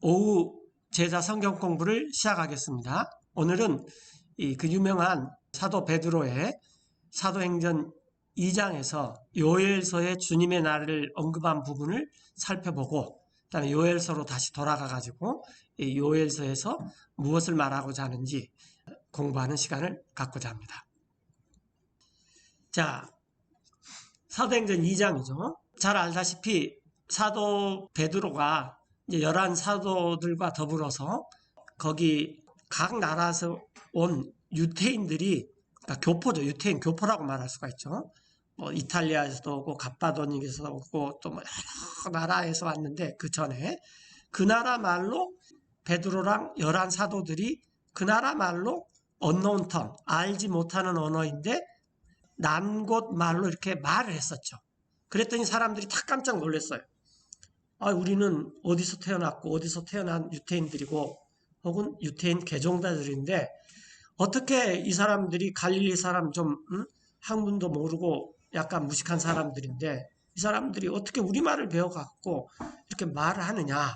오후 제자 성경 공부를 시작하겠습니다. 오늘은 그 유명한 사도 베드로의 사도행전 2장에서 요엘서의 주님의 날을 언급한 부분을 살펴보고, 그다음에 요엘서로 다시 돌아가가지고 이 요엘서에서 무엇을 말하고자 하는지 공부하는 시간을 갖고자 합니다. 자, 사도행전 2장이죠. 잘 알다시피 사도 베드로가 이제 11사도들과 더불어서 거기 각 나라에서 온 유태인들이, 그러니까 교포죠. 유태인 교포라고 말할 수가 있죠. 뭐 이탈리아에서도 오고 갑바도니에서도 오고 또 뭐 여러 나라에서 왔는데, 그 전에 그 나라 말로 베드로랑 11사도들이 그 나라 말로 언노운 텅, 알지 못하는 언어인데 난곳 말로 이렇게 말을 했었죠. 그랬더니 사람들이 다 깜짝 놀랐어요. 우리는 어디서 태어났고 어디서 태어난 유태인들이고 혹은 유태인 개종자들인데 어떻게 이 사람들이 갈릴리 사람 좀 학문도 모르고 약간 무식한 사람들인데 이 사람들이 어떻게 우리말을 배워갖고 이렇게 말을 하느냐,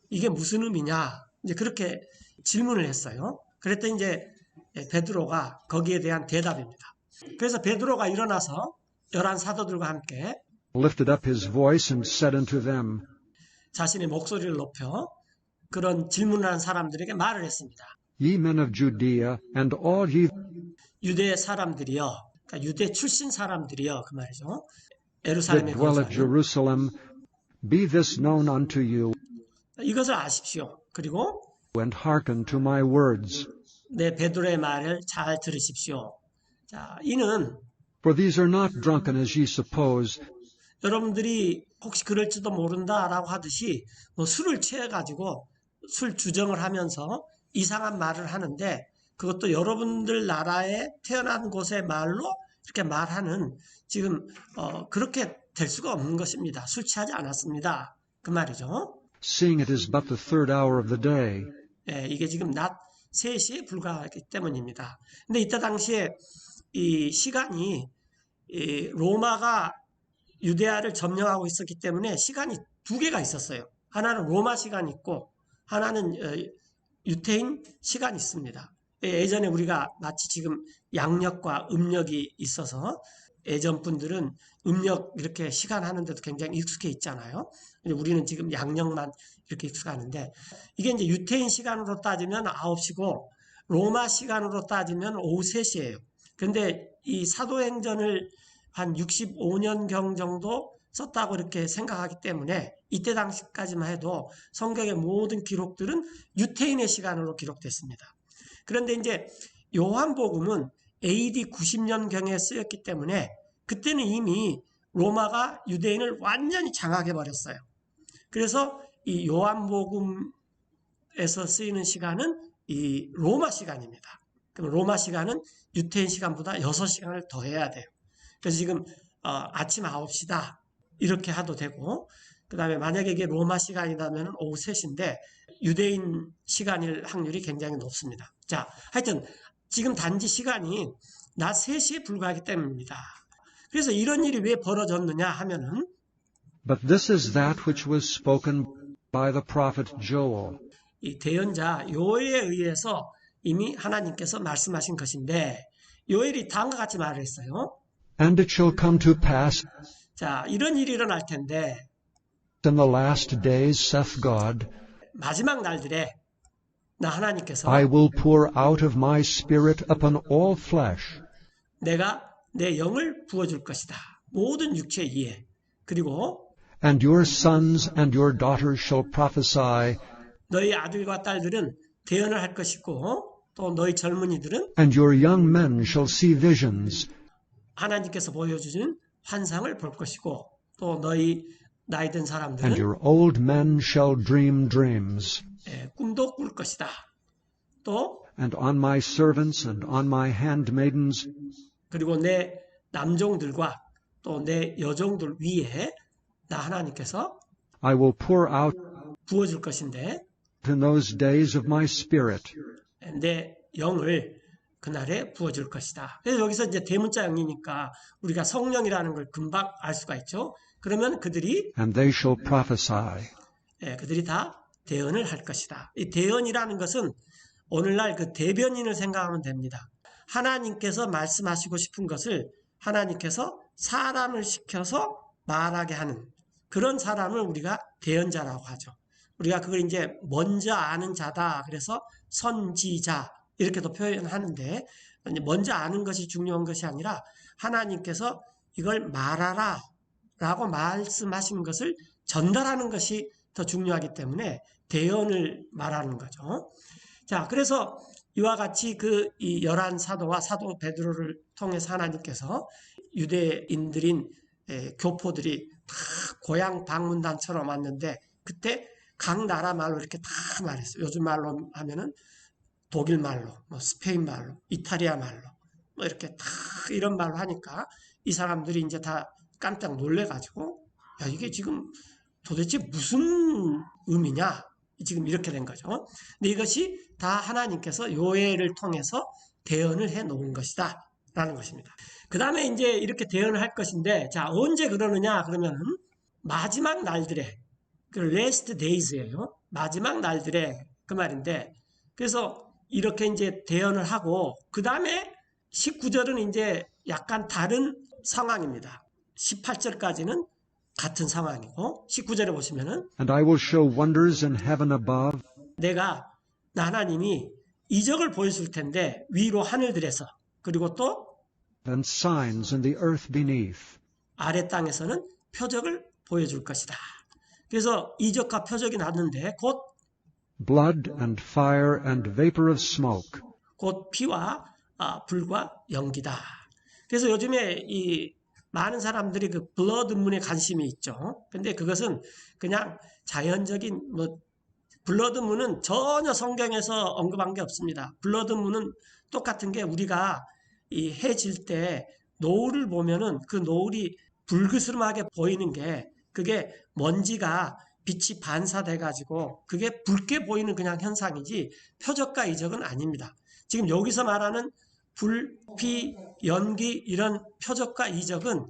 이게 무슨 의미냐, 이제 그렇게 질문을 했어요. 그랬더니 이제 베드로가 거기에 대한 대답입니다. 그래서 베드로가 일어나서 11사도들과 함께 lifted up his voice and said unto them, 자신의 목소리를 높여 그런 질문하는 사람들에게 말을 했습니다. Ye men of Judea, and all ye 유대 사람들이여, 그러니까 유대 출신 사람들이여, 그 말이죠. that 예루살렘에 dwell at 거주하는, Jerusalem, be this known unto you, 이것을 아십시오. 그리고 and hearken to my words. 내 베드로의 말을 잘 들으십시오. 자, 이는 For these are not drunken as ye suppose, 여러분들이 혹시 그럴지도 모른다라고 하듯이 뭐 술을 취해가지고 술 주정을 하면서 이상한 말을 하는데, 그것도 여러분들 나라에 태어난 곳의 말로 이렇게 말하는, 지금 그렇게 될 수가 없는 것입니다. 술 취하지 않았습니다. 그 말이죠. seeing it is but the third hour of the day. 예, 이게 지금 낮 3시에 불과하기 때문입니다. 근데 이때 당시에 이 시간이 로마가 유대아를 점령하고 있었기 때문에 시간이 두 개가 있었어요. 하나는 로마 시간이 있고 하나는 유태인 시간이 있습니다. 예전에 우리가 마치 지금 양력과 음력이 있어서 예전 분들은 음력 이렇게 시간 하는데도 굉장히 익숙해 있잖아요. 우리는 지금 양력만 이렇게 익숙하는데, 이게 이제 유태인 시간으로 따지면 9시고 로마 시간으로 따지면 오후 3시예요. 그런데 이 사도행전을 한 65년경 정도 썼다고 이렇게 생각하기 때문에 이때 당시까지만 해도 성경의 모든 기록들은 유태인의 시간으로 기록됐습니다. 그런데 이제 요한복음은 AD 90년경에 쓰였기 때문에 그때는 이미 로마가 유대인을 완전히 장악해버렸어요. 그래서 이 요한복음에서 쓰이는 시간은 이 로마 시간입니다. 그럼 로마 시간은 유태인 시간보다 6시간을 더 해야 돼요. 그래서 지금 아침 9시다 이렇게 해도 되고, 그 다음에 만약에 이게 로마 시간이라면 오후 3시인데 유대인 시간일 확률이 굉장히 높습니다. 자, 하여튼 지금 단지 시간이 낮 3시에 불과하기 때문입니다. 그래서 이런 일이 왜 벌어졌느냐 하면은, But this is that which was spoken by the prophet Joel. 이 대언자 요엘에 의해서 이미 하나님께서 말씀하신 것인데, 요엘이 다음과 같이 말을 했어요. And it shall come to pass 자, 이런 일이 일어날 텐데, in the last days, saith God, 마지막 날들에 나 하나님께서 I will pour out of my spirit upon all flesh, 내가 내 영을 부어줄 것이다. 모든 육체 위에. 그리고 and your sons and your daughters shall prophesy, 너희 아들과 딸들은 대언을 할 것이고, 또 너희 젊은이들은 and your young men shall see visions, 하나님께서 보여주신 환상을 볼 것이고, 또 너희 나이 든 and 사람들은 your old men shall dream dreams. 꿈도 꿀 것이다. 또 And on my servants and on my handmaidens 그리고 내 남종들과 또 내 여종들 위에 나 하나님께서 I will pour out 부어줄 것인데, in those days of my spirit. 내 영을 그날에 부어줄 것이다. 그래서 여기서 이제 대문자 영이니까 우리가 성령이라는 걸 금방 알 수가 있죠. 그러면 그들이 And they shall prophesy. 그들이 다 대언을 할 것이다. 이 대언이라는 것은 오늘날 그 대변인을 생각하면 됩니다. 하나님께서 말씀하시고 싶은 것을 하나님께서 사람을 시켜서 말하게 하는 그런 사람을 우리가 대언자라고 하죠. 우리가 그걸 이제 먼저 아는 자다. 그래서 선지자 이렇게도 표현하는데 먼저 아는 것이 중요한 것이 아니라 하나님께서 이걸 말하라 라고 말씀하신 것을 전달하는 것이 더 중요하기 때문에 대언을 말하는 거죠. 자, 그래서 이와 같이 이 열한 사도와 사도 베드로를 통해서 하나님께서 유대인들인 교포들이 다 고향 방문단처럼 왔는데 그때 각 나라 말로 이렇게 다 말했어요. 요즘 말로 하면은 독일 말로, 뭐 스페인 말로, 이탈리아 말로, 뭐 이렇게 다 이런 말로 하니까 이 사람들이 이제 다 깜짝 놀래가지고 야 이게 지금 도대체 무슨 의미냐? 지금 이렇게 된 거죠. 근데 이것이 다 하나님께서 요해를 통해서 대언을 해 놓은 것이다 라는 것입니다. 그 다음에 이제 이렇게 대언을 할 것인데 자 언제 그러느냐 그러면은 마지막 날들에 그 last days예요. 마지막 날들에 그 말인데 그래서 이렇게 이제 대언을 하고 그 다음에 19절은 이제 약간 다른 상황입니다. 18절까지는 같은 상황이고 19절에 보시면은 And I will show wonders in heaven above 내가 하나님이 이적을 보여줄 텐데 위로 하늘들에서 그리고 또 and signs in the earth beneath. 아래 땅에서는 표적을 보여줄 것이다. 그래서 이적과 표적이 났는데 곧 Blood and fire and vapor of smoke. 피와 불과 연기다. 그래서 요즘에 이 많은 사람들이 그 블러드 문에 관심이 있죠. 근데 그것은 그냥 자연적인 블러드 문은 전혀 성경에서 언급한 게 없습니다. 블러드 문은 똑같은 게 우리가 이 해 질 때 노을을 보면은 그 노을이 불그스름하게 보이는 게 그게 먼지가 빛이 반사돼 가지고 그게 붉게 보이는 그냥 현상이지 표적과 이적은 아닙니다. 지금 여기서 말하는 불, 피, 연기 이런 표적과 이적은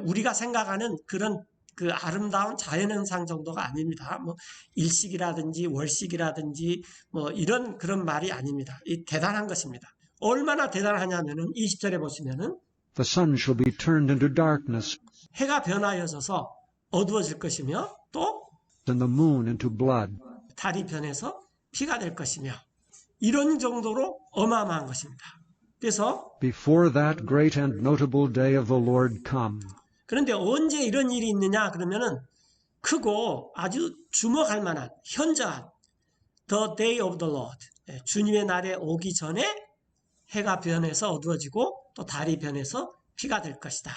우리가 생각하는 그런 그 아름다운 자연현상 정도가 아닙니다. 뭐 일식이라든지 월식이라든지 뭐 이런 그런 말이 아닙니다. 이 대단한 것입니다. 얼마나 대단하냐면은 20절에 보시면은 The sun shall be turned into darkness 해가 변하여져서 어두워질 것이며 또 and the moon into blood 달이 변해서 피가 될 것이며 이런 정도로 어마어마한 것입니다. 그래서 before that great and notable day of the Lord come. 그런데 언제 이런 일이 있느냐 그러면은 크고 아주 주목할 만한 현저한 The Day of the Lord 주님의 날에 오기 전에 해가 변해서 어두워지고 또 달이 변해서 피가 될 것이다.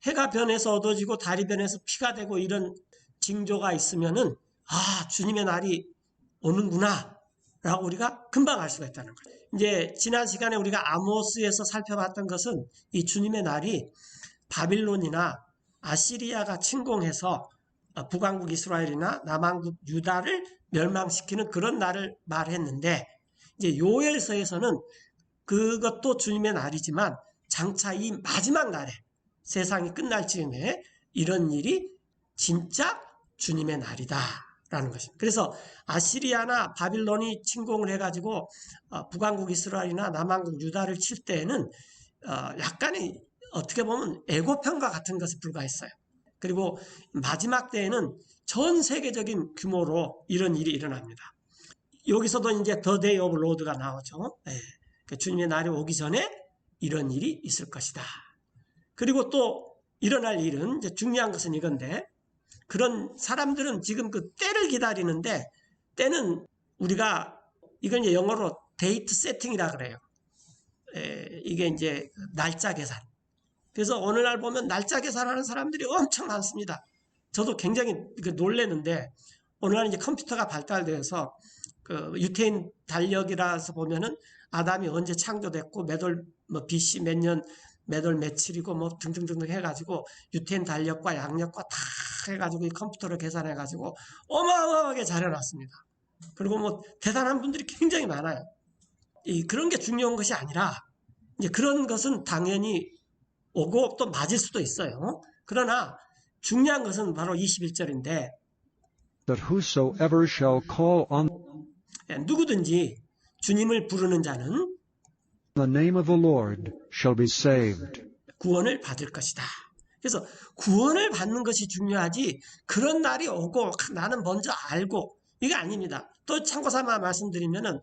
해가 변해서 어두워지고 달이 변해서 피가 되고 이런 징조가 있으면은 주님의 날이 오는구나 라고 우리가 금방 알 수가 있다는 거예요. 이제 지난 시간에 우리가 아모스에서 살펴봤던 것은 이 주님의 날이 바빌론이나 아시리아가 침공해서 북왕국 이스라엘이나 남왕국 유다를 멸망시키는 그런 날을 말했는데 이제 요엘서에서는 그것도 주님의 날이지만 장차 이 마지막 날에 세상이 끝날 즈음에 이런 일이 진짜 주님의 날이다 라는 것입니다. 그래서 아시리아나 바빌론이 침공을 해가지고 북왕국 이스라엘이나 남왕국 유다를 칠 때에는 약간의 어떻게 보면 애고편과 같은 것에 불과했어요. 그리고 마지막 때에는 전 세계적인 규모로 이런 일이 일어납니다. 여기서도 이제 The Day of Lord가 나오죠. 주님의 날이 오기 전에 이런 일이 있을 것이다. 그리고 또 일어날 일은 이제 중요한 것은 이건데 그런 사람들은 지금 그 때를 기다리는데 때는 우리가 이건 이제 영어로 데이트 세팅이라 그래요. 이게 이제 날짜 계산. 그래서 오늘날 보면 날짜 계산하는 사람들이 엄청 많습니다. 저도 굉장히 놀래는데 오늘날 이제 컴퓨터가 발달되어서 그 유태인 달력이라서 보면은 아담이 언제 창조됐고 몇월 BC 몇 년 몇 월 며칠이고 뭐 등등등등 해가지고 유태인 달력과 양력과 다 해가지고 이 컴퓨터로 계산해가지고 어마어마하게 잘 해놨습니다. 그리고 뭐 대단한 분들이 굉장히 많아요. 그런 게 중요한 것이 아니라 이제 그런 것은 당연히 오고 또 맞을 수도 있어요. 그러나 중요한 것은 바로 21절인데 that whosoever shall call on 누구든지 주님을 부르는 자는 the name of the Lord shall be saved. 구원을 받을 것이다. 그래서 구원을 받는 것이 중요하지 그런 날이 오고 나는 먼저 알고 이게 아닙니다. 또 참고삼아 말씀드리면은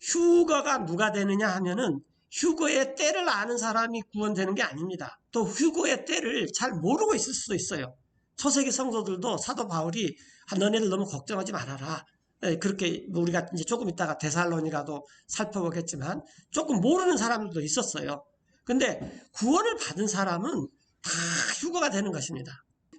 휴거가 누가 되느냐 하면은 휴거의 때를 아는 사람이 구원되는 게 아닙니다. 또 휴거의 때를 잘 모르고 있을 수도 있어요. 초세기 성도들도 사도 바울이 너네들 너무 걱정하지 말아라. 그렇게 우리가 이제 조금 있다가 데살로니가도 살펴보겠지만 조금 모르는 사람들도 있었어요. 근데 구원을 받은 사람은 다 휴거가 되는 것입니다.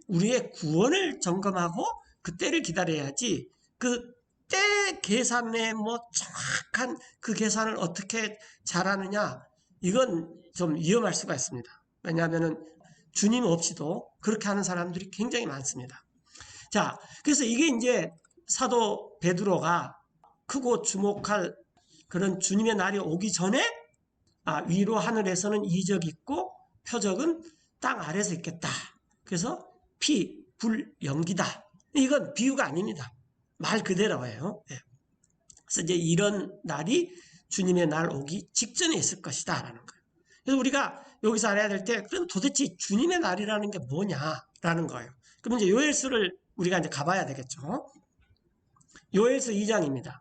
우리의 구원을 점검하고 그 때를 기다려야지 그 때 계산에 뭐 정확한 그 계산을 어떻게 잘하느냐 이건 좀 위험할 수가 있습니다. 왜냐하면은 주님 없이도 그렇게 하는 사람들이 굉장히 많습니다. 자, 그래서 이게 이제 사도 베드로가 크고 주목할 그런 주님의 날이 오기 전에 위로 하늘에서는 이적 있고 표적은 땅 아래서 있겠다. 그래서 피, 불, 연기다. 이건 비유가 아닙니다. 말 그대로예요. 그래서 이제 이런 날이 주님의 날 오기 직전에 있을 것이다 라는 거예요. 그래서 우리가 여기서 알아야 될 때 그럼 도대체 주님의 날이라는 게 뭐냐라는 거예요. 그럼 이제 요엘서를 우리가 이제 가봐야 되겠죠. 요엘서 2장입니다.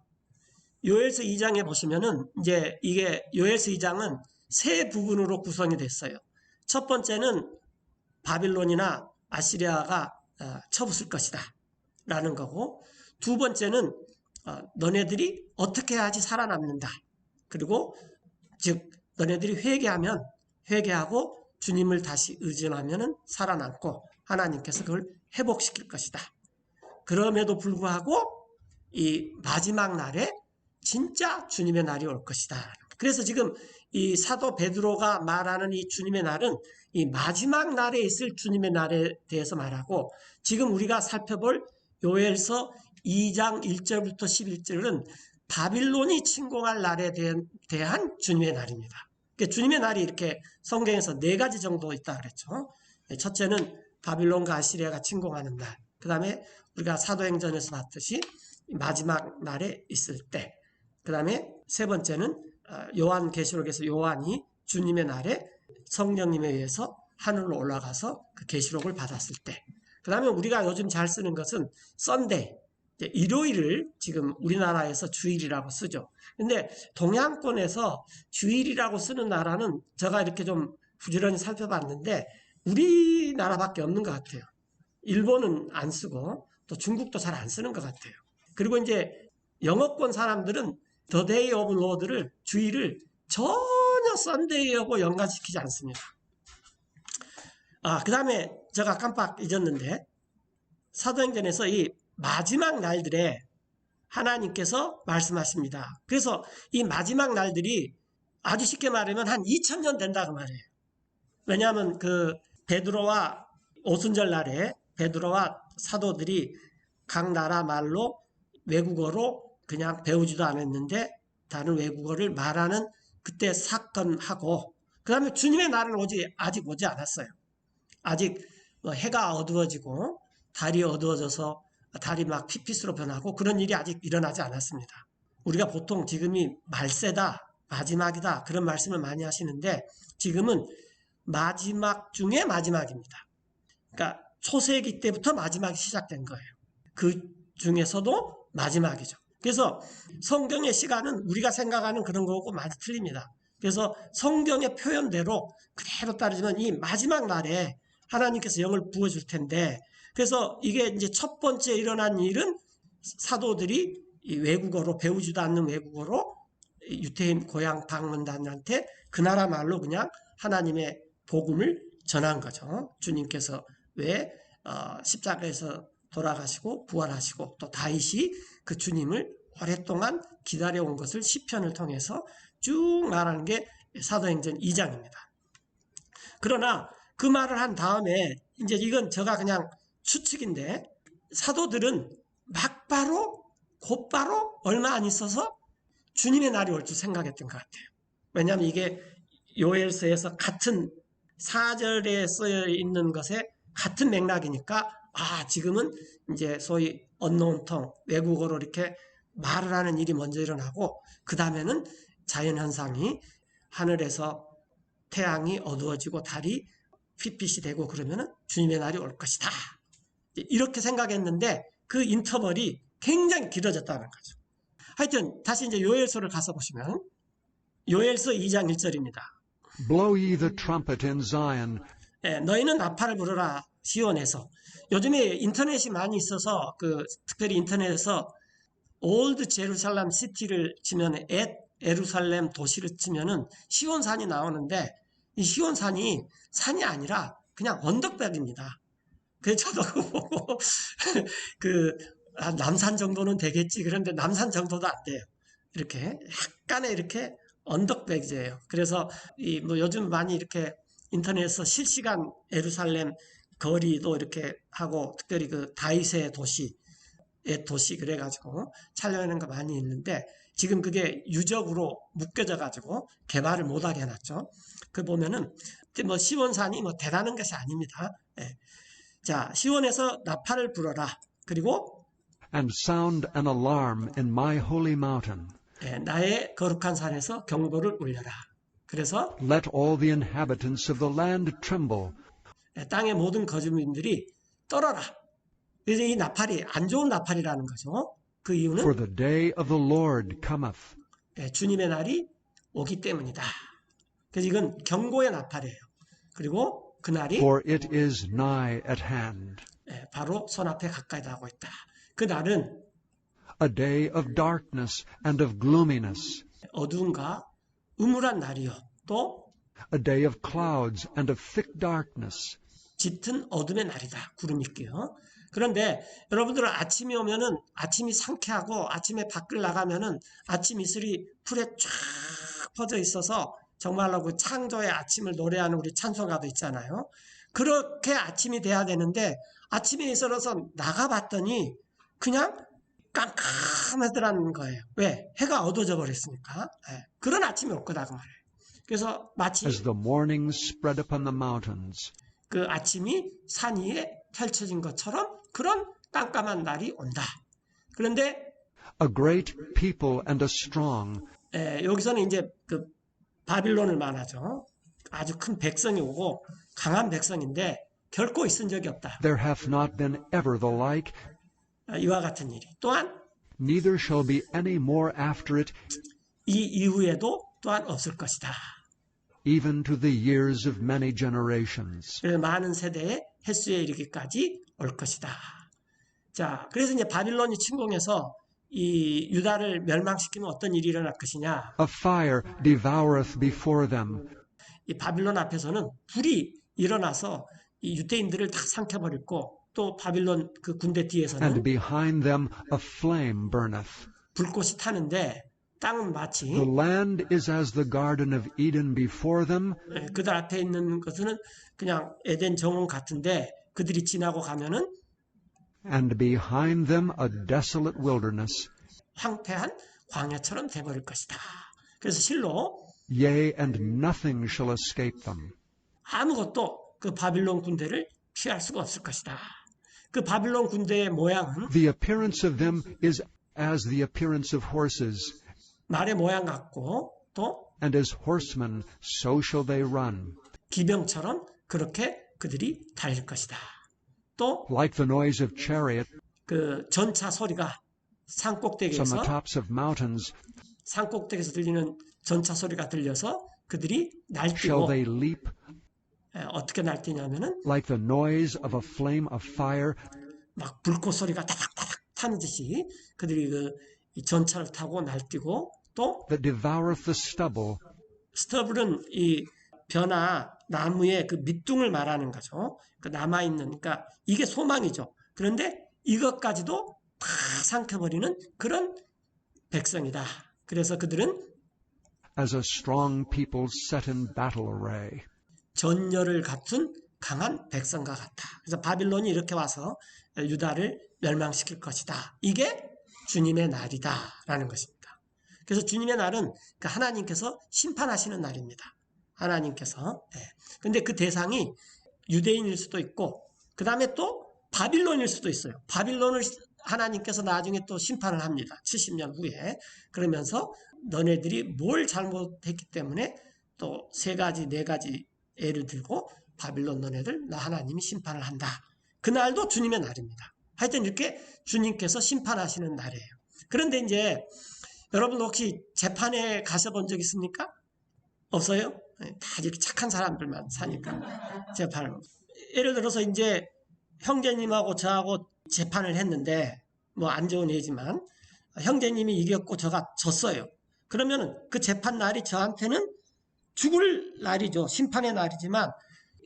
요엘서 2장에 보시면은 이제 이게 요엘서 2장은 세 부분으로 구성이 됐어요. 첫 번째는 바빌론이나 아시리아가 쳐부술 것이다 라는 거고, 두 번째는 너네들이 어떻게 해야지 살아남는다. 그리고 즉 너네들이 회개하고 주님을 다시 의존하면은 살아남고 하나님께서 그걸 회복시킬 것이다. 그럼에도 불구하고 이 마지막 날에 진짜 주님의 날이 올 것이다. 그래서 지금 이 사도 베드로가 말하는 이 주님의 날은 이 마지막 날에 있을 주님의 날에 대해서 말하고, 지금 우리가 살펴볼 요엘서 2장 1절부터 11절은 바빌론이 침공할 날에 대한 주님의 날입니다. 그러니까 주님의 날이 이렇게 성경에서 네 가지 정도 있다 그랬죠. 첫째는 바빌론과 아시리아가 침공하는 날. 그 다음에 우리가 사도행전에서 봤듯이 마지막 날에 있을 때. 그 다음에 세 번째는 요한계시록에서 요한이 주님의 날에 성령님에 의해서 하늘로 올라가서 그 계시록을 받았을 때. 그 다음에 우리가 요즘 잘 쓰는 것은 썬데이, 일요일을 지금 우리나라에서 주일이라고 쓰죠. 근데 동양권에서 주일이라고 쓰는 나라는 제가 이렇게 좀 부지런히 살펴봤는데 우리나라밖에 없는 것 같아요. 일본은 안 쓰고 또 중국도 잘 안 쓰는 것 같아요. 그리고 이제 영어권 사람들은 The Day of Lord를 주일을 전혀 썬데이하고 연관시키지 않습니다. 그 다음에 제가 깜빡 잊었는데 사도행전에서 이 마지막 날들에 하나님께서 말씀하십니다. 그래서 이 마지막 날들이 아주 쉽게 말하면 한 2000년 된다고 말해요. 왜냐하면 그 베드로와 오순절 날에 베드로와 사도들이 각 나라 말로 외국어로 그냥 배우지도 않았는데 다른 외국어를 말하는 그때 사건하고, 그 다음에 주님의 날은 아직 오지 않았어요. 아직 해가 어두워지고 달이 어두워져서 달이 막 핏빛으로 변하고 그런 일이 아직 일어나지 않았습니다. 우리가 보통 지금이 말세다, 마지막이다 그런 말씀을 많이 하시는데 지금은 마지막 중에 마지막입니다. 그러니까 초세기 때부터 마지막이 시작된 거예요. 그 중에서도 마지막이죠. 그래서 성경의 시간은 우리가 생각하는 그런 거고 많이 틀립니다. 그래서 성경의 표현대로 그대로 따르지만 이 마지막 날에 하나님께서 영을 부어줄 텐데, 그래서 이게 이제 첫 번째 일어난 일은 사도들이 외국어로, 배우지도 않는 외국어로 유태인 고향 방문단한테 그 나라 말로 그냥 하나님의 복음을 전한 거죠. 주님께서 왜 십자가에서 돌아가시고 부활하시고 또 다윗이 그 주님을 오랫동안 기다려온 것을 시편을 통해서 쭉 말하는 게 사도행전 2장입니다. 그러나 그 말을 한 다음에 이제 이건 제가 그냥 추측인데 사도들은 곧바로 얼마 안 있어서 주님의 날이 올 줄 생각했던 것 같아요. 왜냐하면 이게 요엘서에서 같은 4절에 쓰여 있는 것에 같은 맥락이니까 지금은 이제 소위 언노운 통, 외국어로 이렇게 말을 하는 일이 먼저 일어나고 그 다음에는 자연현상이 하늘에서 태양이 어두워지고 달이 핏빛이 되고 그러면은 주님의 날이 올 것이다. 이렇게 생각했는데 그 인터벌이 굉장히 길어졌다는 거죠. 하여튼 다시 이제 요엘서를 가서 보시면 요엘서 2장 1절입니다. Blow ye the trumpet in Zion, 너희는 나팔을 불어라 시온에서. 요즘에 인터넷이 많이 있어서 특별히 인터넷에서 올드 제루살렘 시티를 치면 에루살렘 도시를 치면은 시온산이 나오는데 이 시온산이 산이 아니라 그냥 언덕백입니다. 그래서 저도 그거 보고 남산 정도는 되겠지. 그런데 남산 정도도 안 돼요. 이렇게 약간의 이렇게 언덕백이에요. 그래서 뭐 요즘 많이 이렇게 인터넷에서 실시간 예루살렘 거리도 이렇게 하고 특별히 그 다윗의 도시 그래가지고 촬영하는 거 많이 있는데 지금 그게 유적으로 묶여져 가지고 개발을 못하게 해놨죠. 그 보면은 뭐 시온산이 뭐 대단한 것이 아닙니다. 예. 자, 시온에서 나팔을 불어라. 그리고 and sound an alarm in my holy mountain. 나의 거룩한 산에서 경보를 울려라. 그래서 Let all the inhabitants of the land tremble. 땅의 모든 거주민들이 떨어라. 그래서 이 나팔이 안 좋은 나팔이라는 거죠. 그 이유는 For the day of the Lord cometh. 주님의 날이 오기 때문이다. 그래서 이건 경고의 나팔이에요. 그리고 그 날이 For it is nigh at hand. 바로 손앞에 가까이 나고 있다. 그 날은 A day of darkness and of gloominess. 어두움과 음울한 날이요. 또 A day of clouds and of thick darkness. 짙은 어둠의 날이다. 구름이 있고요. 그런데 여러분들은 아침이 오면은 아침이 상쾌하고 아침에 밖을 나가면은 아침 이슬이 풀에 쫙 퍼져 있어서 정말로 그 창조의 아침을 노래하는 우리 찬송가도 있잖아요. 그렇게 아침이 돼야 되는데 아침에 있어서 나가봤더니 그냥 깜깜하더라는 거예요. 왜? 해가 어두워져 버렸으니까. 그런 아침이 올 거다 그 말이에요. 그래서 마치 As the morning spread upon the mountains. 그 아침이 산 위에 펼쳐진 것처럼 그런 깜깜한 날이 온다. 그런데 A great people and a strong. 여기서는 이제 그 바빌론을 말하죠. 아주 큰 백성이 오고 강한 백성인데 결코 있은 적이 없다. There hath not been ever the like, 이와 같은 일이. 또한 neither shall be any more after it, 이 이후에도 또한 없을 것이다. even to the years of many generations. 그래서 많은 세대의 횟수에 이르기까지 올 것이다. 자, 그래서 이제 바빌론이 침공해서 이 유다를 멸망시키면 어떤 일이 일어날 것이냐? A fire devoureth before them, 이 바빌론 앞에서는 불이 일어나서 이 유대인들을 다 삼켜버리고 또 바빌론 그 군대 and 뒤에서는 behind them a flame burneth. 불꽃이 타는데 땅은 마치 The land is as the garden of Eden before them, 그들 앞에 있는 것은 그냥 에덴 정원 같은데 그들이 지나고 가면은 and behind them a desolate wilderness. 황폐한 광야처럼 돼버릴 것이다. 그래서 실로 Yea, and nothing shall escape them. 아무것도 그 바빌론 군대를 피할 수가 없을 것이다. 그 바빌론 군대의 모양은 The appearance of them is as the appearance of horses, 말의 모양 같고 또 and as horsemen so shall they run. 기병처럼 그렇게 그들이 달릴 것이다. 또 Like the noise of chariot 그 전차 소리가 from 산꼭대기에서 the tops of mountains, 들리는 전차 소리가 들려서 그들이 shall 날뛰고 they leap 어떻게 날뛰냐면은 like the noise of a flame of fire, 막 불꽃 소리가 타닥타닥 타는 듯이 그들이 이 전차를 타고 날뛰고 또 that devoureth the stubble, 스터블은 이 벼나 나무의 그 밑둥을 말하는 거죠. 그 남아있는, 그러니까 이게 소망이죠. 그런데 이것까지도 다 삼켜버리는 그런 백성이다. 그래서 그들은 as a strong people set in battle array. 전열을 갖춘 강한 백성과 같다. 그래서 바빌론이 이렇게 와서 유다를 멸망시킬 것이다. 이게 주님의 날이다라는 것입니다. 그래서 주님의 날은 하나님께서 심판하시는 날입니다. 하나님께서. 근데 그 대상이 유대인일 수도 있고 그 다음에 또 바빌론일 수도 있어요. 바빌론을 하나님께서 나중에 또 심판을 합니다. 70년 후에. 그러면서 너네들이 뭘 잘못했기 때문에 또 세 가지, 네 가지 예를 들고 바빌론 너네들 나 하나님이 심판을 한다. 그날도 주님의 날입니다. 하여튼 이렇게 주님께서 심판하시는 날이에요. 그런데 이제 여러분 혹시 재판에 가셔본 적 있습니까? 없어요? 다 이렇게 착한 사람들만 사니까 재판을. 예를 들어서 이제 형제님하고 저하고 재판을 했는데 뭐 안 좋은 예지만 형제님이 이겼고 저가 졌어요. 그러면 그 재판 날이 저한테는 죽을 날이죠. 심판의 날이지만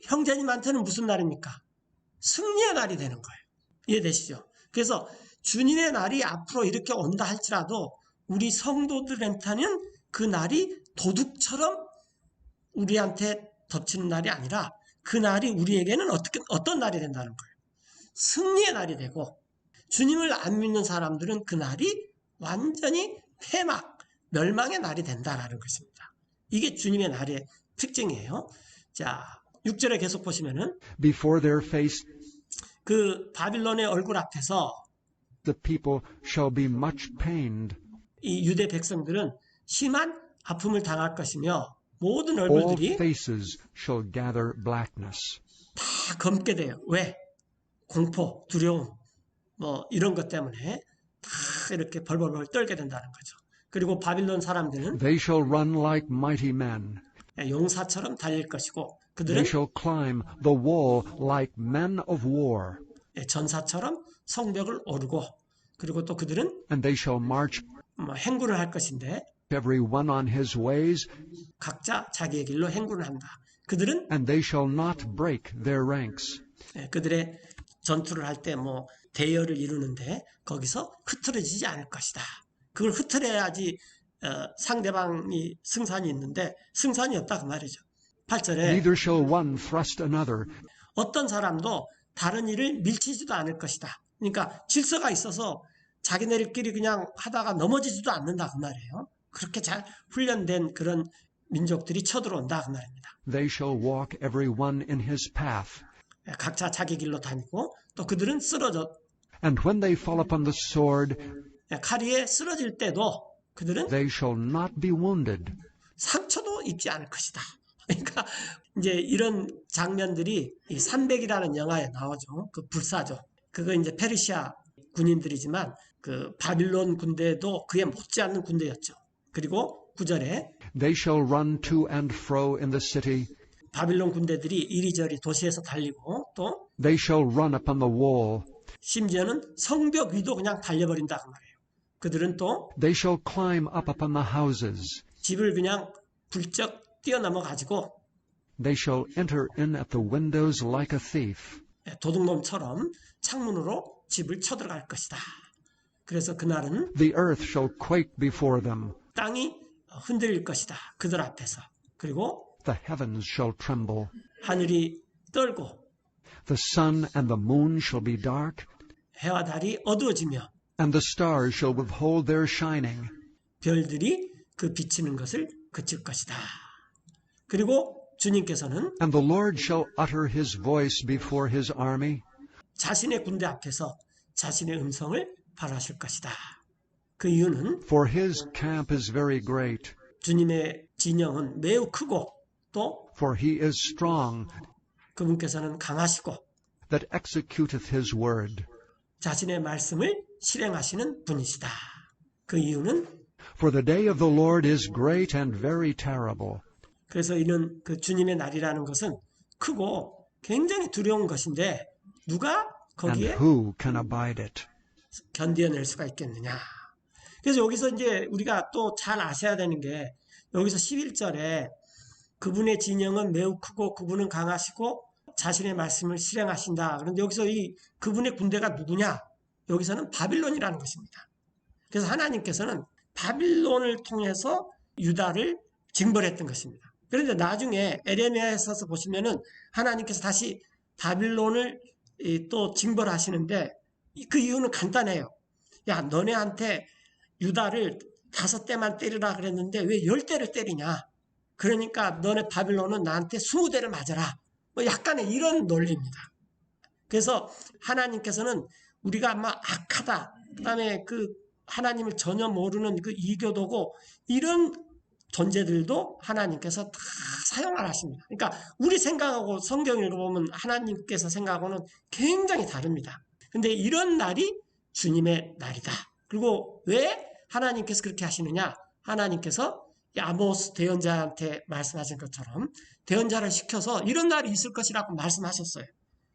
형제님한테는 무슨 날입니까? 승리의 날이 되는 거예요. 이해되시죠? 그래서 주님의 날이 앞으로 이렇게 온다 할지라도 우리 성도들한테는 그 날이 도둑처럼 우리한테 덮치는 날이 아니라 그 날이 우리에게는 어떤 날이 된다는 거예요. 승리의 날이 되고 주님을 안 믿는 사람들은 그 날이 완전히 폐막, 멸망의 날이 된다는 것입니다. 이게 주님의 날의 특징이에요. 자, 6절에 계속 보시면은 Before their face 그 바빌론의 얼굴 앞에서 the people shall be much pained. 이 유대 백성들은 심한 아픔을 당할 것이며 모든 All 얼굴들이 faces shall gather blackness. 다 검게 돼요. 왜? 공포, 두려움, 뭐 이런 것 때문에 다 이렇게 벌벌벌 떨게 된다는 거죠. 그리고 바빌론 사람들은 They shall run like mighty men. 용사처럼 달릴 것이고 They 그들은 shall climb the wall like men of war. 전사처럼 성벽을 오르고 그리고 또 그들은 And they shall march 행군을 할 것인데 every one on his ways, 각자 자기의 길로 행군을 한다. 그들은 and they shall not break their ranks. 그들의 전투를 할 때 대열을 이루는데 거기서 흐트러지지 않을 것이다. 그걸 흐트려야지 상대방이 승산이 있는데 승산이 없다 그 말이죠. 8절에 Neither shall one thrust another. 어떤 사람도 다른 일을 밀치지도 않을 것이다. 그러니까 질서가 있어서 자기네들끼리 그냥 하다가 넘어지지도 않는다 그 말이에요. 그렇게 잘 훈련된 그런 민족들이 쳐들어온다 그 말입니다. They shall walk every one in his path. 각자 자기 길로 다니고 또 그들은 쓰러져 And when they fall upon the sword, 칼 위에 쓰러질 때도 그들은 they shall not be wounded. 상처도 입지 않을 것이다. 그러니까 이제 이런 장면들이 이 300이라는 영화에 나오죠. 그 불사조. 그거 이제 페르시아 군인들이지만 그 바빌론 군대도 그에 못지않는 군대였죠. 그리고 9절에 They shall run to and fro in the city. 바빌론 군대들이 이리저리 도시에서 달리고 또 They shall run upon the wall. 심지어는 성벽 위도 그냥 달려버린다 그 말이에요. 그들은 또 They shall climb up upon the houses. 집을 그냥 불쩍 뛰어넘어 가지고 They shall enter in at the windows like a thief. 도둑놈처럼 창문으로 집을 쳐들어갈 것이다. 그래서 그날은 The earth shall quake before them. 땅이 흔들릴 것이다. 그들 앞에서. 그리고 The heavens shall tremble. 하늘이 떨고 The sun and the moon shall be dark, 해와 달이 어두워지며 and the stars shall withhold their shining. 별들이 그 비치는 것을 그칠 것이다. 그리고 주님께서는 And the Lord shall utter his voice before his army. 자신의 군대 앞에서 자신의 음성을 발하실 것이다. 그 이유는 For his camp is very great, 주님의 진영은 매우 크고 또 for he is strong, 그분께서는 강하시고 that executeth his word. 자신의 말씀을 실행하시는 분이시다. 그 이유는 For the day of the Lord is great and very terrible. 그래서 이는 그 주님의 날이라는 것은 크고 굉장히 두려운 것인데 누가 And 거기에 who can abide it? 견뎌낼 수가 있겠느냐. 그래서 여기서 이제 우리가 또 잘 아셔야 되는 게 여기서 11절에 그분의 진영은 매우 크고 그분은 강하시고 자신의 말씀을 실행하신다. 그런데 여기서 이 그분의 군대가 누구냐? 여기서는 바빌론이라는 것입니다. 그래서 하나님께서는 바빌론을 통해서 유다를 징벌했던 것입니다. 그런데 나중에 에레미야에서 보시면은 하나님께서 다시 바빌론을 또 징벌하시는데 그 이유는 간단해요. 야, 너네한테 유다를 5대만 때리라 그랬는데 왜 10대를 때리냐? 그러니까 너네 바빌론은 나한테 20대를 맞아라. 뭐 약간의 이런 논리입니다. 그래서 하나님께서는 우리가 아마 악하다. 그다음에 그 하나님을 전혀 모르는 그 이교도고 이런 존재들도 하나님께서 다 사용을 하십니다. 그러니까 우리 생각하고 성경 읽어보면 하나님께서 생각하고는 굉장히 다릅니다. 근데 이런 날이 주님의 날이다. 그리고 왜 하나님께서 그렇게 하시느냐? 하나님께서 아모스 대언자한테 말씀하신 것처럼 대언자를 시켜서 이런 날이 있을 것이라고 말씀하셨어요.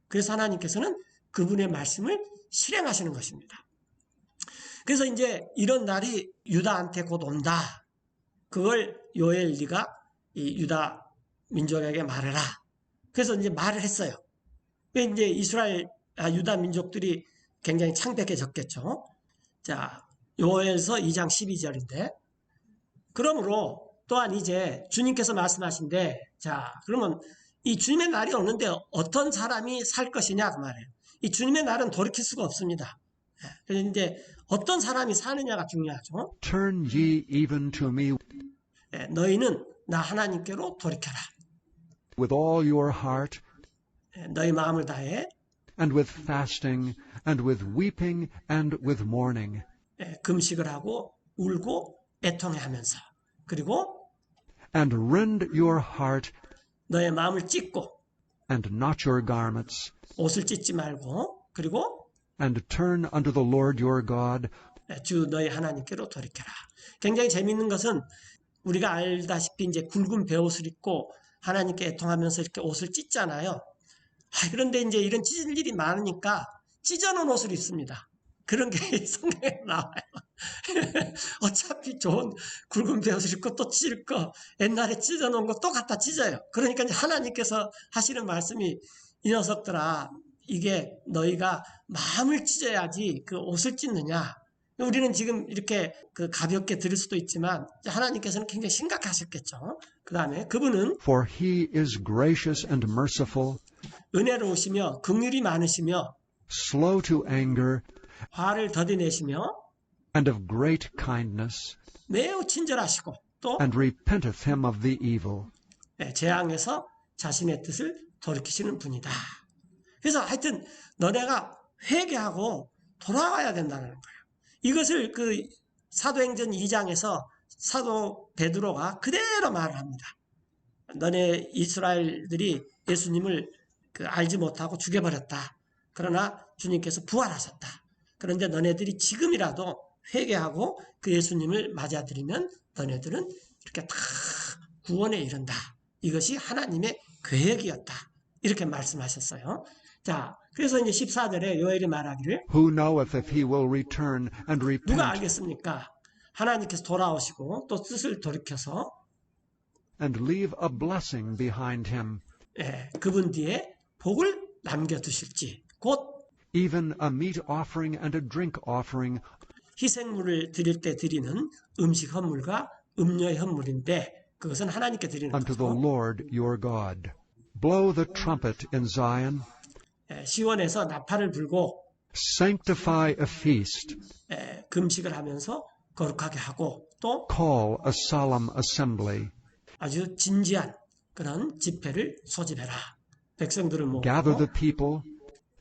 그래서 하나님께서는 그분의 말씀을 실행하시는 것입니다. 그래서 이제 이런 날이 유다한테 곧 온다. 그걸 요엘리가 이 유다 민족에게 말해라. 그래서 이제 말을 했어요. 이제 유다 민족들이 굉장히 창백해졌겠죠. 자, 요엘서 2장 12절인데, 그러므로 또한 이제 주님께서 말씀하신데, 자, 그러면 이 주님의 날이 오는데 어떤 사람이 살 것이냐 그 말이에요. 이 주님의 날은 돌이킬 수가 없습니다. 그래서 이제 어떤 사람이 사느냐가 중요하죠. Turn ye even to me 너희는 나 하나님께로 돌이켜라. with all your heart, 너희 마음을 다해 and with fasting, and with weeping, and with mourning. 금식을 하고 울고 애통해하면서 그리고 And rend your heart, 너의 마음을 찢고 and not your garments, 옷을 찢지 말고 그리고 and turn unto the Lord your God. 주 너희 하나님께로 돌이켜라. 굉장히 재미있는 것은 우리가 알다시피 이제 굵은 베옷을 입고 하나님께 애통하면서 이렇게 옷을 찢잖아요. 그런데 이제 이런 찢을 일이 많으니까 찢어놓은 옷을 입습니다. 그런 게 성경에 나와요. 어차피 좋은 굵은 베옷을 입고 또 찢을 거 옛날에 찢어놓은 거 또 갖다 찢어요. 그러니까 이제 하나님께서 하시는 말씀이 이 녀석들아 이게 너희가 마음을 찢어야지 그 옷을 찢느냐. 우리는 지금 이렇게 그 가볍게 들을 수도 있지만 하나님께서는 굉장히 심각하셨겠죠. 그 다음에 그분은 For he is gracious and merciful, 은혜로우시며 긍휼이 많으시며 slow to anger, 화를 더디내시며 and of great kindness, 매우 친절하시고 또 and repenteth him of the evil. 재앙에서 자신의 뜻을 돌이키시는 분이다. 그래서 하여튼 너네가 회개하고 돌아와야 된다는 거예요. 이것을 그 사도행전 2장에서 사도 베드로가 그대로 말을 합니다. 너네 이스라엘들이 예수님을 알지 못하고 죽여버렸다. 그러나 주님께서 부활하셨다. 그런데 너네들이 지금이라도 회개하고 그 예수님을 맞아들이면 너네들은 이렇게 다 구원에 이른다. 이것이 하나님의 계획이었다. 이렇게 말씀하셨어요. 자, 그래서 이제 14절에 요엘이 말하기를 Who knoweth if he will return and 누가 repent 알겠습니까? 하나님께서 돌아오시고 또 뜻을 돌이켜서 and leave a blessing behind him, 그분 뒤에 복을 남겨두실지 곧 even a meat offering and a drink offering, 희생물을 드릴 때 드리는 음식 헌물과 음료의 헌물인데 그것은 하나님께 드리는 unto the 거죠. Lord your God. Blow the trumpet in Zion, 시온에서 나팔을 불고 sanctify a feast, 금식을 하면서 거룩하게 하고 또 call a solemn assembly, 아주 진지한 그런 집회를 소집해라. 백성들을 gather 모으고 the people,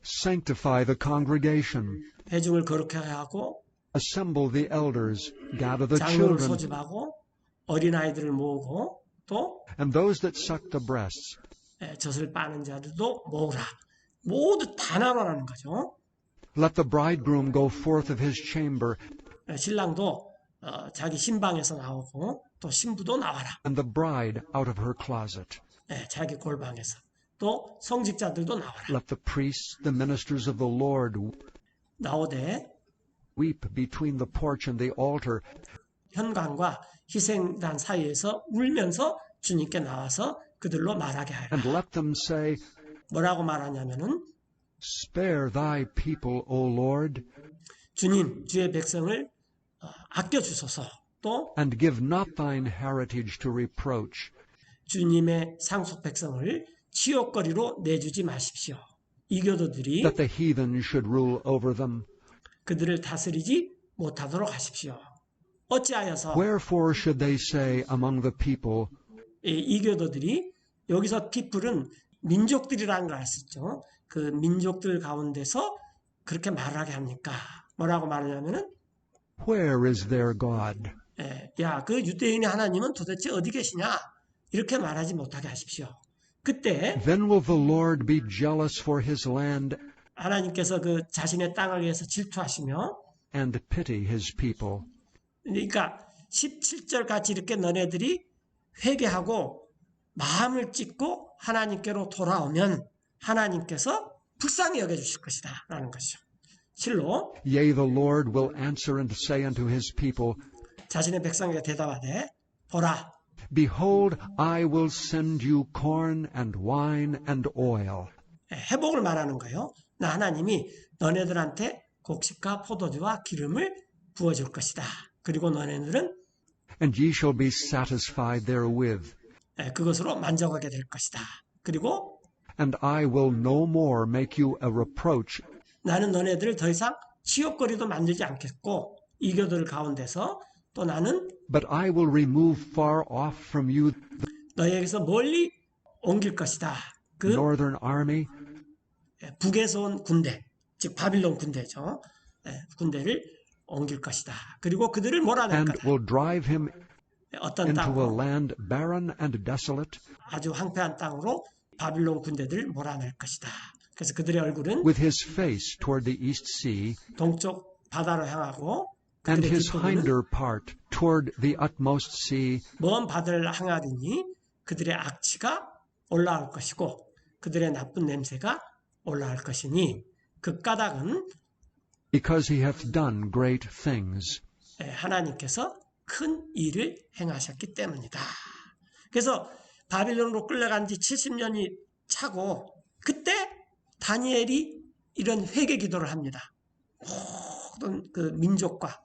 sanctify the congregation, 회중을 거룩하게 하고 assemble the elders, gather the 장로를 children, 소집하고 어린아이들을 모으고 또 and those that suck the breasts, 젖을 빠는 자들도 모으라. 모두 다 나눠라는 거죠. let the bridegroom go forth of his chamber, 신랑도 자기 신방에서 나오고 또 신부도 나와라. and the bride out of her closet. 자기 골방에서 또 성직자들도 나와라. Let the priests, the ministers of the Lord, 나오되 weep between the porch and the altar, 현관과 희생단 사이에서 울면서 주님께 나와서 그들로 말하게 하라. and let them say, 뭐라고 말하냐면은 Spare thy people, O Lord, 주님, 주의 백성을 아껴주소서. 또 and give not thine heritage to reproach, 주님의 상속 백성을 치욕거리로 내주지 마십시오. 이교도들이 that the heathen should rule over them. 그들을 다스리지 못하도록 하십시오. 어찌하여서 Wherefore should they say among the people, 이교도들이 여기서 people은 민족들이라는 걸 알 수 있죠. 그 민족들 가운데서 그렇게 말하게 합니까? 뭐라고 말하냐면은 Where is their God? 야, 그 유대인의 하나님은 도대체 어디 계시냐? 이렇게 말하지 못하게 하십시오. 그때 Then will the Lord be jealous for his land 하나님께서 그 자신의 땅을 위해서 질투하시며 and pity his people. 그러니까 17절 같이 이렇게 너네들이 회개하고 마음을 찢고 하나님께로 돌아오면 하나님께서 불쌍히 여겨주실 것이다 라는 것이죠. 실로 Yea, the Lord will answer and say unto his people, 자신의 백성에게 대답하되 보라 Behold, I will send you corn and wine and oil. 회복을 말하는 거예요. 나 하나님이 너네들한테 곡식과 포도주와 기름을 부어줄 것이다. 그리고 너네들은 And ye shall be satisfied therewith. 그것으로 만족하게 될 것이다. 그리고 And I will no more make you a reproach, 나는 너네들을 더 이상 치욕거리도 만들지 않겠고 이교들 가운데서 또 나는 but I will remove far off from you 너희에게서 멀리 옮길 것이다. 그 northern army, 북에서 온 군대, 즉 바빌론 군대죠. 군대를 옮길 것이다. 그리고 그들을 몰아낼 and 거다. will drive him 어떤 into a 땅으로? land barren and desolate, 아주 황폐한 땅으로 바빌론 군대들을 몰아낼 것이다. 그래서 그들의 얼굴은 with his face toward the east sea, 동쪽 바다로 향하고 and 그들의 his 뒷부분은 hinder part toward the utmost sea, 먼 바다를 향하리니 그들의 악취가 올라올 것이고 그들의 나쁜 냄새가 올라올 것이니 그 까닭은 because he hath done great things. 하나님께서 큰 일을 행하셨기 때문이다. 그래서 바빌론으로 끌려간 지 70년이 차고 그때 다니엘이 이런 회개 기도를 합니다. 모든 그 민족과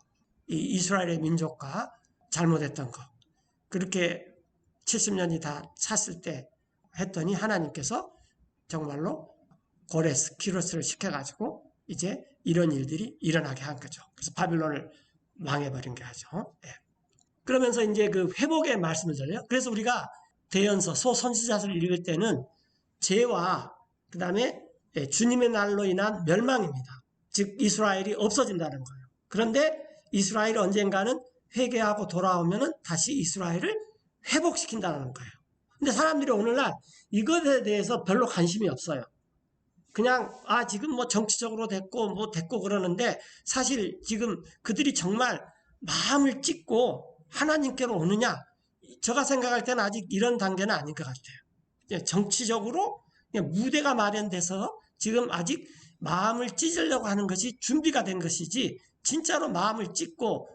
이 이스라엘의 민족과 잘못했던 거 그렇게 70년이 다 찼을 때 했더니 하나님께서 정말로 고레스, 키로스를 시켜가지고 이제 이런 일들이 일어나게 한 거죠. 그래서 바빌론을 망해버린 게 하죠. 그러면서 이제 그 회복의 말씀을 드려요. 그래서 우리가 대연서, 소선지자서를 읽을 때는 죄와 그 다음에 주님의 날로 인한 멸망입니다. 즉 이스라엘이 없어진다는 거예요. 그런데 이스라엘이 언젠가는 회개하고 돌아오면은 다시 이스라엘을 회복시킨다는 거예요. 근데 사람들이 오늘날 이것에 대해서 별로 관심이 없어요. 그냥 지금 뭐 정치적으로 됐고 그러는데 사실 지금 그들이 정말 마음을 찢고 하나님께로 오느냐? 제가 생각할 때는 아직 이런 단계는 아닌 것 같아요. 정치적으로 그냥 무대가 마련돼서 지금 아직 마음을 찢으려고 하는 것이 준비가 된 것이지 진짜로 마음을 찢고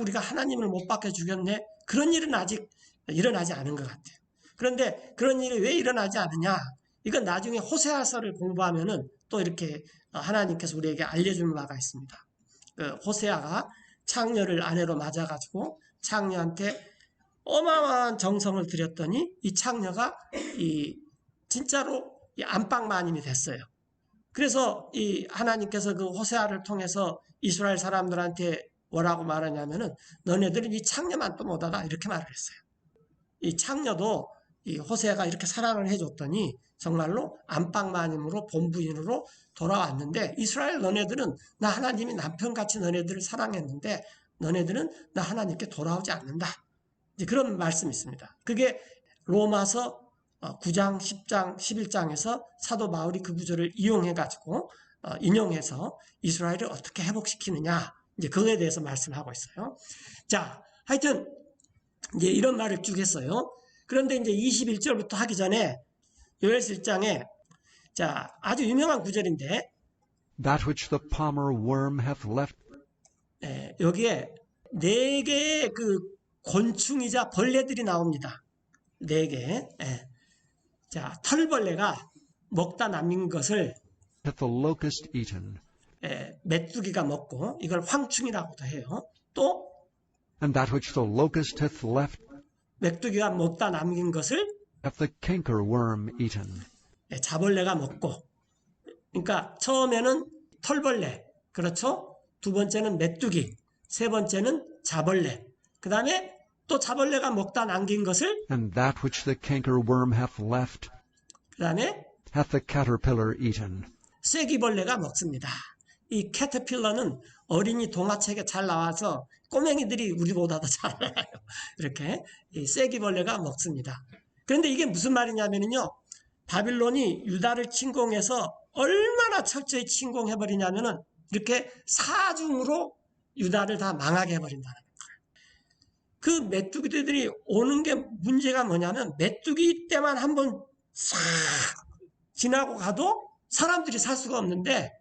우리가 하나님을 못 받게 죽였네. 그런 일은 아직 일어나지 않은 것 같아요. 그런데 그런 일이 왜 일어나지 않느냐? 이건 나중에 호세아서를 공부하면은 또 이렇게 하나님께서 우리에게 알려주는 바가 있습니다. 호세아가 창녀를 아내로 맞아가지고 창녀한테 어마어마한 정성을 들였더니 이 창녀가 진짜로 안방마님이 됐어요. 그래서 이 하나님께서 그 호세아를 통해서 이스라엘 사람들한테 뭐라고 말하냐면은 너네들은 이 창녀만 또 못하다 이렇게 말을 했어요. 이 창녀도 이 호세아가 이렇게 사랑을 해줬더니 정말로 안방마님으로 본부인으로 돌아왔는데 이스라엘 너네들은 나 하나님이 남편같이 너네들을 사랑했는데 너네들은 나 하나님께 돌아오지 않는다. 이제 그런 말씀이 있습니다. 그게 로마서 9장, 10장, 11장에서 사도 바울이 그 구절을 이용해가지고 인용해서 이스라엘을 어떻게 회복시키느냐 이제 그거에 대해서 말씀하고 있어요. 자, 하여튼 이제 이런 말을 쭉 했어요. 그런데 이제 21절부터 하기 전에 요엘서 1장에 자 아주 유명한 구절인데 That which the palmer worm hath left, 여기에 4개의 그 곤충이자 벌레들이 나옵니다. 4개. 자, 털벌레가 먹다 남긴 것을 hath the locust eaten, 메뚜기가 먹고 이걸 황충이라고도 해요. 또 and that which the locust hath left 메뚜기가 먹다 남긴 것을 hath the cankerworm eaten. 자벌레가 먹고 그러니까 처음에는 털벌레 그렇죠? 두 번째는 메뚜기 세 번째는 자벌레 그 다음에 또 자벌레가 먹다 남긴 것을 And that which the cankerworm hath left 그 다음에 hath the caterpillar eaten. 쐐기벌레가 먹습니다. 이 캐터필러는 어린이 동화책에 잘 나와서 꼬맹이들이 우리보다 더 잘 알아요. 이렇게 이 쐐기벌레가 먹습니다. 그런데 이게 무슨 말이냐면요. 바빌론이 유다를 침공해서 얼마나 철저히 침공해버리냐면은 이렇게 사중으로 유다를 다 망하게 해버린다는 거예요. 그 메뚜기들이 오는 게 문제가 뭐냐면 메뚜기 때만 한번 싹 지나고 가도 사람들이 살 수가 없는데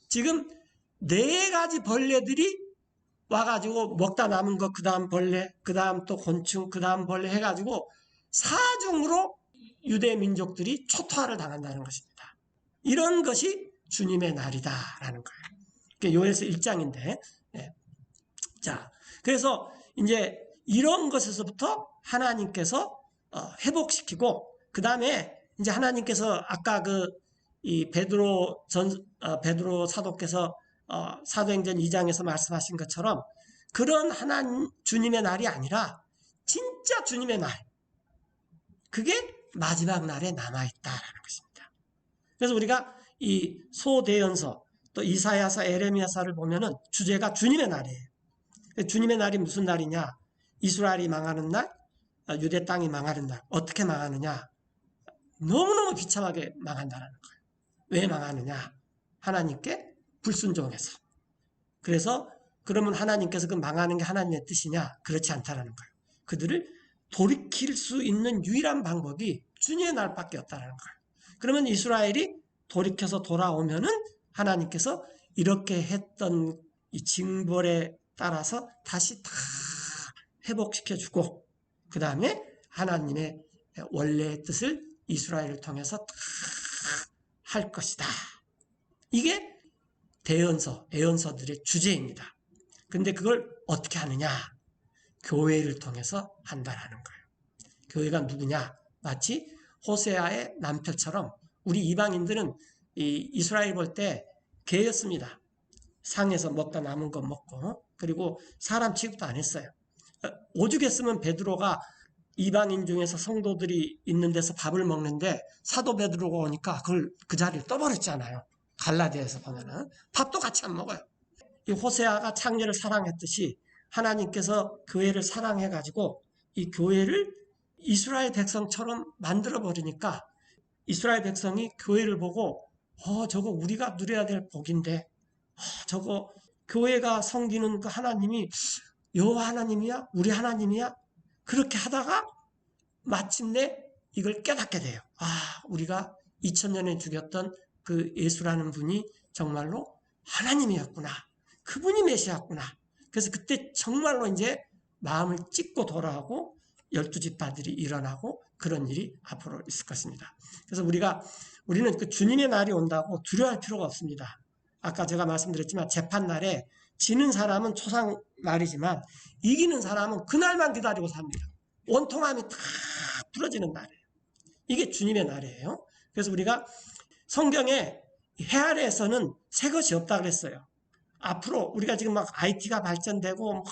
지금 4가지 벌레들이 와가지고 먹다 남은 거 그 다음 벌레 그 다음 또 곤충 그 다음 벌레 해가지고 사중으로 유대 민족들이 초토화를 당한다는 것입니다. 이런 것이 주님의 날이다라는 거예요. 그게 요엘서 1장인데 자 그래서 이제 이런 것에서부터 하나님께서 회복시키고 그 다음에 이제 하나님께서 아까 이 베드로 사도께서 사도행전 2장에서 말씀하신 것처럼 그런 하나님 주님의 날이 아니라 진짜 주님의 날 그게 마지막 날에 남아있다라는 것입니다. 그래서 우리가 이 소대연서 또 이사야서 에레미야서를 보면은 주제가 주님의 날이에요. 주님의 날이 무슨 날이냐? 이스라엘이 망하는 날, 유대 땅이 망하는 날. 어떻게 망하느냐? 너무너무 비참하게 망한다는 거예요. 왜 망하느냐? 하나님께 불순종해서. 그래서 그러면 하나님께서 그 망하는 게 하나님의 뜻이냐? 그렇지 않다라는 거예요. 그들을 돌이킬 수 있는 유일한 방법이 주님의 날밖에 없다는 거예요. 그러면 이스라엘이 돌이켜서 돌아오면은 하나님께서 이렇게 했던 이 징벌에 따라서 다시 다 회복시켜주고 그 다음에 하나님의 원래의 뜻을 이스라엘을 통해서 다 할 것이다. 이게 대언서, 애언서들의 주제입니다. 근데 그걸 어떻게 하느냐? 교회를 통해서 한다라는 거예요. 교회가 누구냐? 마치 호세아의 남편처럼 우리 이방인들은 이 이스라엘 볼 때 개였습니다. 상에서 먹다 남은 거 먹고 그리고 사람 취급도 안 했어요. 오죽했으면 베드로가 이방인 중에서 성도들이 있는 데서 밥을 먹는데 사도 베드로가 오니까 그 자리를 떠버렸잖아요. 갈라디아에서 보면은 밥도 같이 안 먹어요. 이 호세아가 창녀를 사랑했듯이 하나님께서 교회를 사랑해가지고 이 교회를 이스라엘 백성처럼 만들어버리니까 이스라엘 백성이 교회를 보고 저거 우리가 누려야 될 복인데 저거 교회가 섬기는 그 하나님이 여호와 하나님이야? 우리 하나님이야? 그렇게 하다가 마침내 이걸 깨닫게 돼요. 우리가 2000년에 죽였던 그 예수라는 분이 정말로 하나님이었구나. 그분이 메시아구나. 그래서 그때 정말로 이제 마음을 찢고 돌아오고 12지파들이 일어나고 그런 일이 앞으로 있을 것입니다. 그래서 우리는 그 주님의 날이 온다고 두려워할 필요가 없습니다. 아까 제가 말씀드렸지만 재판날에 지는 사람은 초상 날이지만 이기는 사람은 그날만 기다리고 삽니다. 원통함이 다 풀어지는 날이에요. 이게 주님의 날이에요. 그래서 우리가 성경에 해 아래에서는 새 것이 없다 그랬어요. 앞으로 우리가 지금 막 IT가 발전되고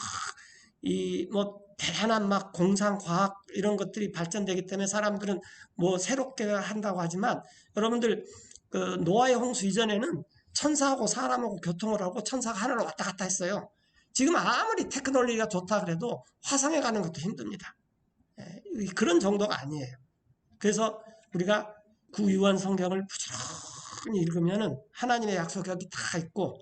대단한 막 공상 과학 이런 것들이 발전되기 때문에 사람들은 새롭게 한다고 하지만 여러분들 그 노아의 홍수 이전에는 천사하고 사람하고 교통을 하고 천사가 하늘로 왔다 갔다 했어요. 지금 아무리 테크놀로지가 좋다 그래도 화성에 가는 것도 힘듭니다. 그런 정도가 아니에요. 그래서 우리가 구유한 성경을 부지런히 읽으면은 하나님의 약속이 여기 다 있고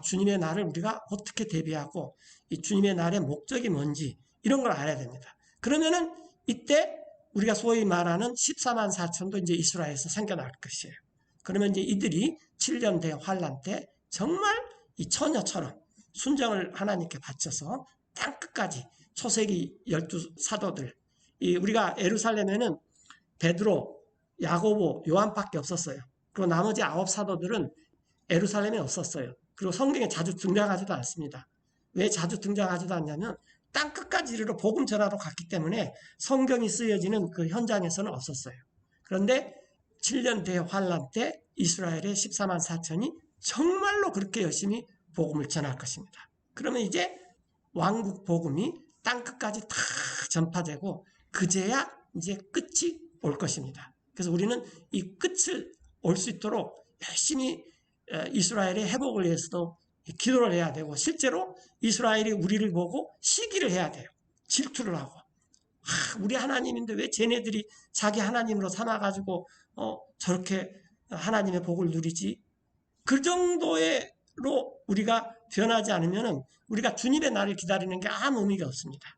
주님의 날을 우리가 어떻게 대비하고 이 주님의 날의 목적이 뭔지 이런 걸 알아야 됩니다. 그러면은 이때 우리가 소위 말하는 14만 4천도 이제 이스라엘에서 생겨날 것이에요. 그러면 이제 이들이 7년 대 환란 때 정말 이 처녀처럼 순정을 하나님께 바쳐서 땅끝까지 초세기 12사도들 우리가 예루살렘에는 베드로, 야고보, 요한밖에 없었어요. 그리고 나머지 9사도들은 예루살렘에 없었어요. 그리고 성경에 자주 등장하지도 않습니다. 왜 자주 등장하지도 않냐면 땅끝까지 이르러 복음 전하러 갔기 때문에 성경이 쓰여지는 그 현장에서는 없었어요. 그런데 7년 대환란 때 이스라엘의 14만 4천이 정말로 그렇게 열심히 복음을 전할 것입니다. 그러면 이제 왕국 복음이 땅끝까지 다 전파되고 그제야 이제 끝이 올 것입니다. 그래서 우리는 이 끝을 올 수 있도록 열심히 이스라엘의 회복을 위해서도 기도를 해야 되고 실제로 이스라엘이 우리를 보고 시기를 해야 돼요. 질투를 하고 우리 하나님인데 왜 쟤네들이 자기 하나님으로 삼아가지고 저렇게 하나님의 복을 누리지? 그 정도로 우리가 변하지 않으면 우리가 주님의 날을 기다리는 게 아무 의미가 없습니다.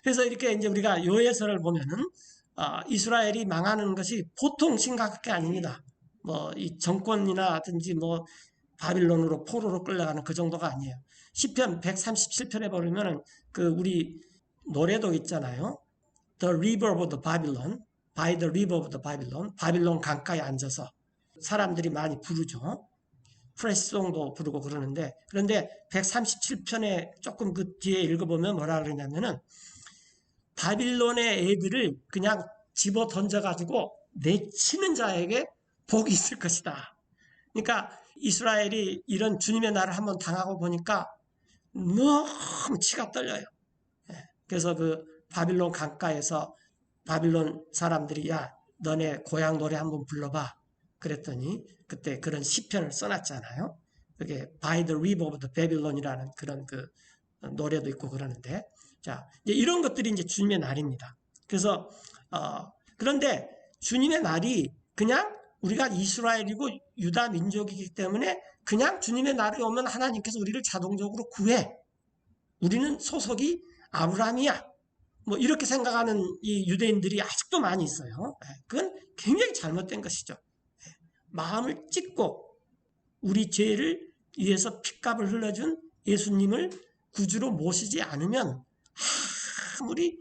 그래서 이렇게 이제 우리가 요에서를 보면은 이스라엘이 망하는 것이 보통 심각한 게 아닙니다. 뭐 이 정권이나든지 뭐 바빌론으로 포로로 끌려가는 그 정도가 아니에요. 시편 137편에 보면은 그 우리 노래도 있잖아요. The River of the Babylon, by the River of the Babylon, 바빌론 강가에 앉아서 사람들이 많이 부르죠. 프레시송도 부르고 그러는데 그런데 137편에 조금 그 뒤에 읽어보면 뭐라 그러냐면은 바빌론의 애들을 그냥 집어 던져가지고 내치는 자에게 복이 있을 것이다. 그러니까 이스라엘이 이런 주님의 날을 한번 당하고 보니까 너무 치가 떨려요. 그래서 그 바빌론 강가에서 바빌론 사람들이 야 너네 고향 노래 한번 불러봐. 그랬더니 그때 그런 시편을 써놨잖아요. 그게 By the River of the Babylon이라는 그런 그 노래도 있고 그러는데 자 이제 이런 것들이 이제 주님의 날입니다. 그래서 그런데 주님의 날이 그냥 우리가 이스라엘이고 유다 민족이기 때문에 그냥 주님의 날이 오면 하나님께서 우리를 자동적으로 구해. 우리는 소속이 아브라함이야. 뭐 이렇게 생각하는 이 유대인들이 아직도 많이 있어요. 그건 굉장히 잘못된 것이죠. 마음을 찢고 우리 죄를 위해서 핏값을 흘려준 예수님을 구주로 모시지 않으면 아무리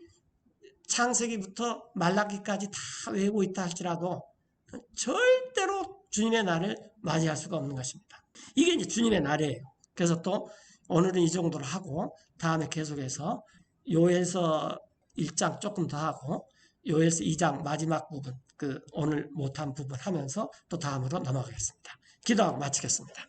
창세기부터 말라기까지 다 외우고 있다 할지라도 절대로 주님의 날을 맞이할 수가 없는 것입니다. 이게 이제 주님의 날이에요. 그래서 또 오늘은 이 정도로 하고 다음에 계속해서 요에서 1장 조금 더 하고 요에서 2장 마지막 부분 그 오늘 못한 부분 하면서 또 다음으로 넘어가겠습니다. 기도하고 마치겠습니다.